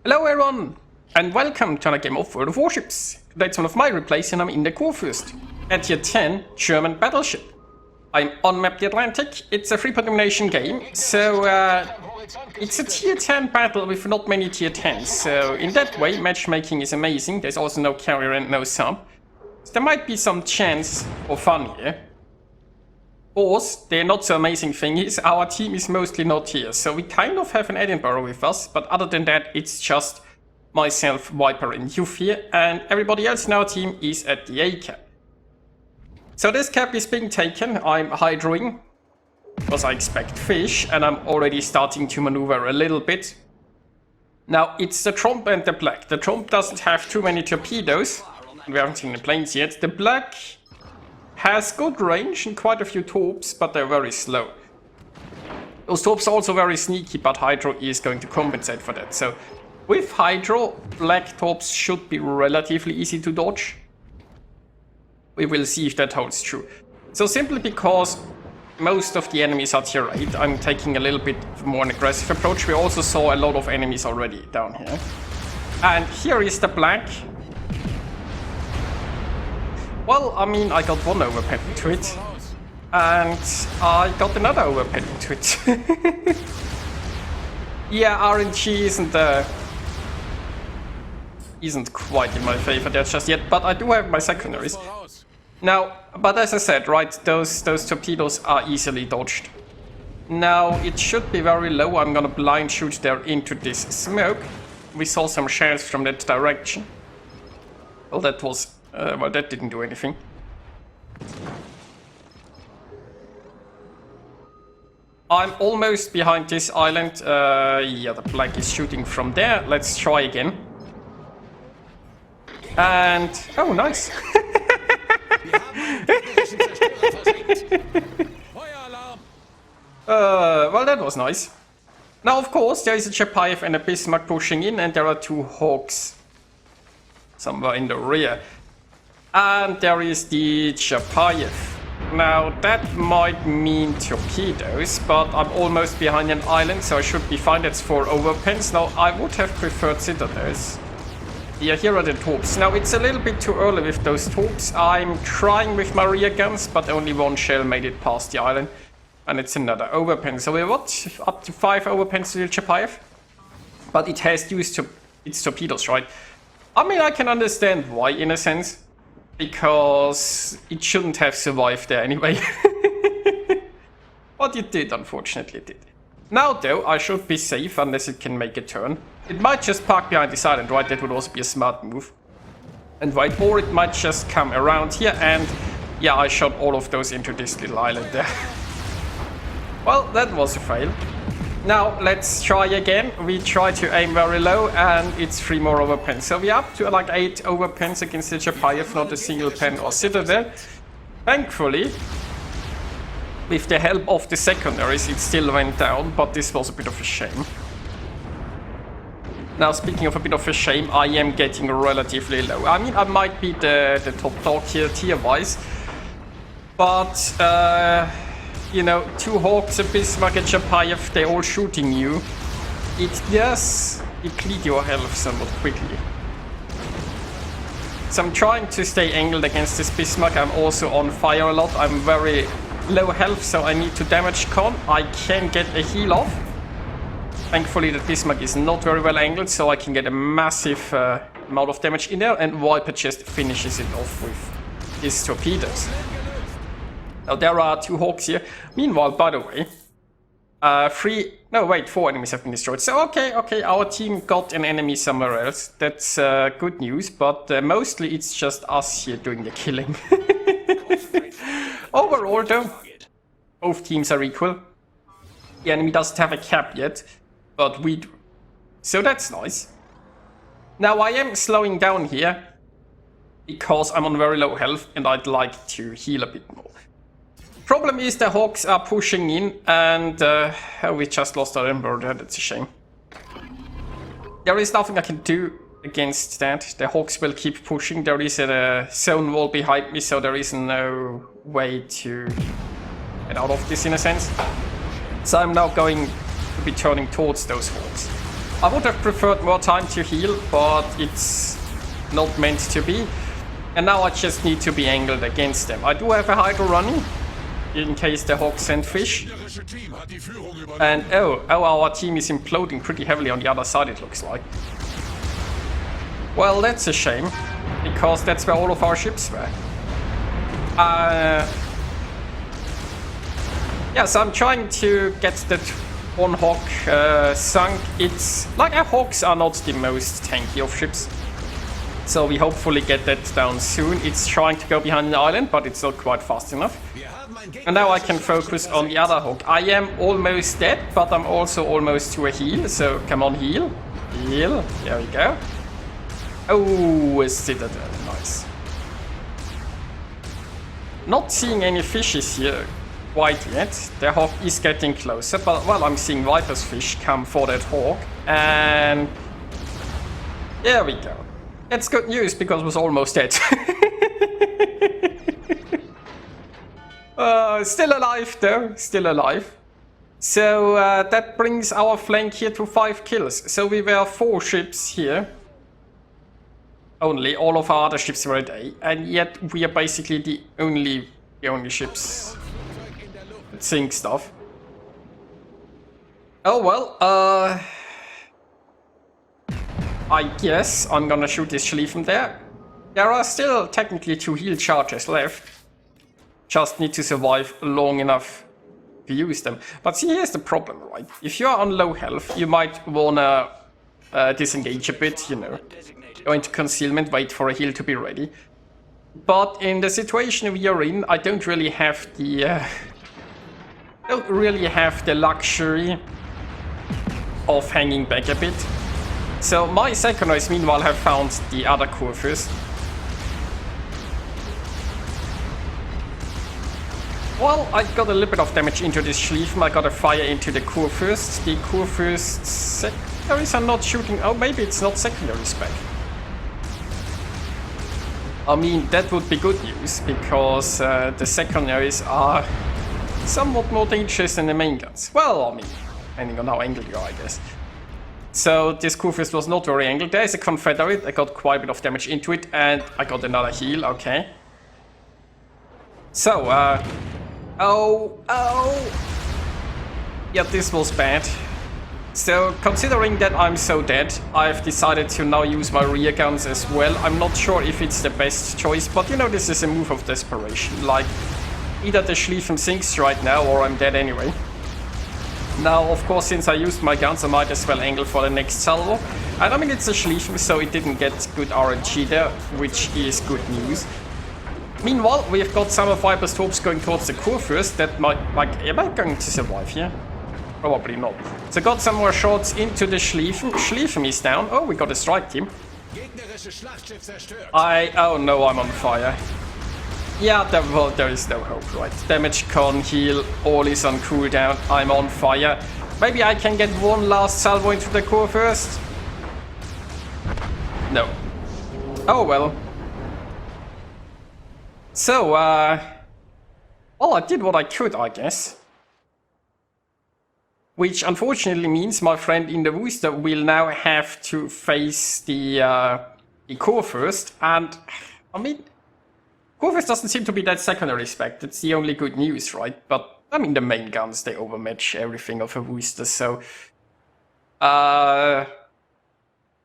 Hello everyone, and welcome to another game of World of Warships. Today it's one of my replays and I'm in the Kurfürst, a tier 10 German battleship. I'm on map the Atlantic. It's a 3-point domination game, so it's a tier 10 battle with not many tier 10s. So in that way, matchmaking is amazing. There's also no carrier and no sub. So there might be some chance for fun here. Of course, the not so amazing thing is our team is mostly not here, so we kind of have an Edinburgh with us, but other than that it's just myself, Viper and Youth here, and everybody else in our team is at the A cap. So this cap is being taken. I'm hydroing, because I expect fish, and I'm already starting to maneuver a little bit. Now it's the Tromp and the Black. The Tromp doesn't have too many torpedoes, we haven't seen the planes yet. The Black has good range and quite a few torps, but they're very slow. Those torps are also very sneaky, but Hydro is going to compensate for that. So with Hydro, Black torps should be relatively easy to dodge. We will see if that holds true. So simply because most of the enemies are tier 8, I'm taking a little bit more an aggressive approach. We also saw a lot of enemies already down here. And here is the Black. Well, I mean, I got one overpen into it, and I got another overpen into it. Yeah, RNG isn't quite in my favor there just yet, but I do have my secondaries. Now, but as I said, right, those torpedoes are easily dodged. Now, it should be very low. I'm gonna blind shoot there into this smoke. We saw some shells from that direction. Well, that was... well, that didn't do anything. I'm almost behind this island. Yeah, the Black is shooting from there. Let's try again. And... oh, nice. Well, that was nice. Now, of course, there is a Chapayev and a Bismarck pushing in, and there are two Hawks somewhere in the rear. And there is the Chapayev. Now that might mean torpedoes, but I'm almost behind an island, so I should be fine. That's 4 overpens. Now I would have preferred citadels. Yeah, here are the torps. Now it's a little bit too early with those torps. I'm trying with my rear guns, but only one shell made it past the island. And it's another overpen. So we're what? Up to 5 overpens to the Chapayev? But it has used its torpedoes, right? I mean, I can understand why, in a sense. Because it shouldn't have survived there anyway. But it did, unfortunately it did. Now though, I should be safe unless it can make a turn. It might just park behind this island, right? That would also be a smart move. And right, or it might just come around here and... yeah, I shot all of those into this little island there. Well, that was a fail. Now, let's try again. We try to aim very low, and it's 3 more overpens. So we're up to like 8 overpens against the Chapayev, not a single pen or citadel. Thankfully, with the help of the secondaries, it still went down, but this was a bit of a shame. Now, speaking of a bit of a shame, I am getting relatively low. I mean, I might be the top dog here tier-wise, but... you know, 2 Hawks, a Bismarck, and Chapayev, they're all shooting you. It does deplete your health somewhat quickly. So I'm trying to stay angled against this Bismarck. I'm also on fire a lot. I'm very low health, so I need to damage con. I can get a heal off. Thankfully, the Bismarck is not very well angled, so I can get a massive amount of damage in there, and Viper just finishes it off with his torpedoes. Now there are 2 Hawks here. Meanwhile, by the way, 4 enemies have been destroyed. So okay, our team got an enemy somewhere else. That's good news, but mostly it's just us here doing the killing. Overall though, both teams are equal. The enemy doesn't have a cap yet, but we do. So that's nice. Now I am slowing down here, because I'm on very low health and I'd like to heal a bit more. Problem is the Hawks are pushing in, and we just lost our Emperor. That's a shame. There is nothing I can do against that. The Hawks will keep pushing. There is a zone wall behind me, so there is no way to get out of this in a sense. So I'm now going to be turning towards those Hawks. I would have preferred more time to heal, but it's not meant to be. And now I just need to be angled against them. I do have a Hydro running, in case the Hawks send fish. And oh, our team is imploding pretty heavily on the other side, it looks like. Well, that's a shame, because that's where all of our ships were. Yeah, so I'm trying to get that one Hawk sunk. It's like our Hawks are not the most tanky of ships. So we hopefully get that down soon. It's trying to go behind the island, but it's not quite fast enough. And now I can focus on the other Hawk. I am almost dead, but I'm also almost to a heal. So come on, heal. Heal. There we go. Oh, a citadel. Nice. Not seeing any fishes here quite yet. The Hawk is getting closer, but well, I'm seeing Viper's fish come for that Hawk. And there we go. It's good news because it was almost dead. Still alive though, still alive. So that brings our flank here to 5 kills. So we were 4 ships here. Only, all of our other ships were at A. And yet we are basically the only ships that sink stuff. Oh well, I guess I'm gonna shoot this Schlieffen there. There are still technically 2 heal charges left. Just need to survive long enough to use them. But see, here's the problem, right? If you are on low health, you might wanna disengage a bit, you know. Go into concealment, wait for a heal to be ready. But in the situation we are in, I don't really have the luxury of hanging back a bit. So my Secondaries meanwhile have found the other Kurfürst. Well, I got a little bit of damage into this Schlieffen. I got a fire into the Kurfürst. The Kurfürst Secondaries are not shooting. Oh, maybe it's not Secondaries back. I mean, that would be good news, because the Secondaries are somewhat more dangerous than the main guns. Well, I mean, depending on how angled you are, I guess. So this Kurfürst was not very angled. There is a Confederate. I got quite a bit of damage into it, and I got another heal. Okay. So, oh. Yeah, this was bad. So, considering that I'm so dead, I've decided to now use my rear guns as well. I'm not sure if it's the best choice, but you know, this is a move of desperation. Like, either the Schlieffen sinks right now, or I'm dead anyway. Now, of course, since I used my guns, I might as well angle for the next salvo. And I mean, it's a Schlieffen, so it didn't get good RNG there, which is good news. Meanwhile, we've got some of Viper's troops going towards the Kurfürst. That might, like, am I going to survive here? Probably not. So got some more shots into the Schlieffen. Schlieffen is down. Oh, we got a strike team. Oh no, I'm on fire. Yeah, there is no hope, right? Damage con, heal, all is on cooldown. I'm on fire. Maybe I can get one last salvo into the Kurfürst? No. Oh well. So, well, I did what I could, I guess. Which unfortunately means my friend in the Worcester will now have to face the Kurfürst. And, I mean, Kurfürst doesn't seem to be that secondary spec. That's the only good news, right? But, I mean, the main guns, they overmatch everything of a Worcester, so... there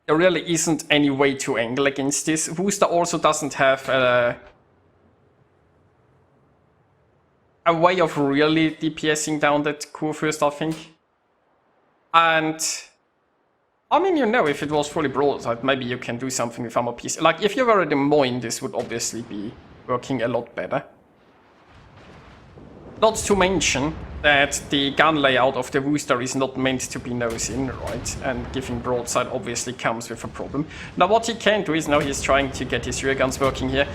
really isn't any way to angle against this. Worcester also doesn't have a way of really DPSing down that Kurfürst, I think. And I mean, you know, if it was fully broadside, maybe you can do something with armor piece. Like, if you were a Des Moines, this would obviously be working a lot better. Not to mention that the gun layout of the Worcester is not meant to be nose in, right? And giving broadside obviously comes with a problem. Now, what he can do is, now he's trying to get his rear guns working here.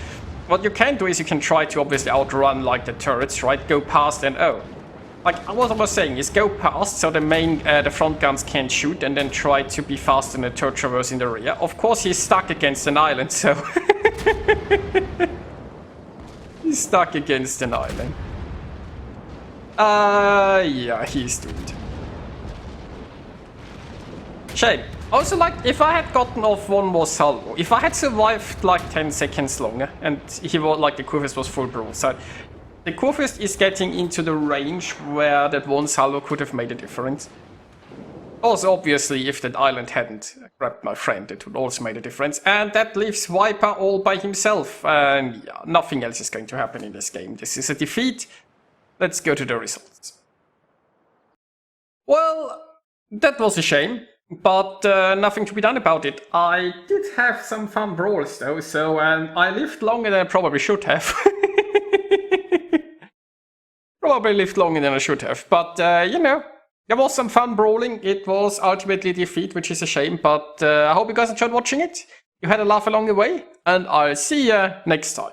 What you can do is you can try to obviously outrun, like, the turrets, right? Go past and, oh. Like, what I was saying is go past so the front guns can't shoot, and then try to be fast in the turret traverse in the rear. Of course, he's stuck against an island, so... he's stuck against an island. Yeah, he's doomed. Shame. Also, like, if I had gotten off one more salvo, if I had survived like 10 seconds longer, and he was like the Kurfürst was full broadside, the Kurfürst is getting into the range where that one salvo could have made a difference. Also, obviously, if that island hadn't grabbed my friend, it would also made a difference. And that leaves Viper all by himself. And yeah, nothing else is going to happen in this game. This is a defeat. Let's go to the results. Well, that was a shame. But nothing to be done about it. I did have some fun brawls though, so I lived longer than I probably should have. Probably lived longer than I should have, but you know, there was some fun brawling. It was ultimately a defeat, which is a shame, but I hope you guys enjoyed watching it. You had a laugh along the way, and I'll see you next time.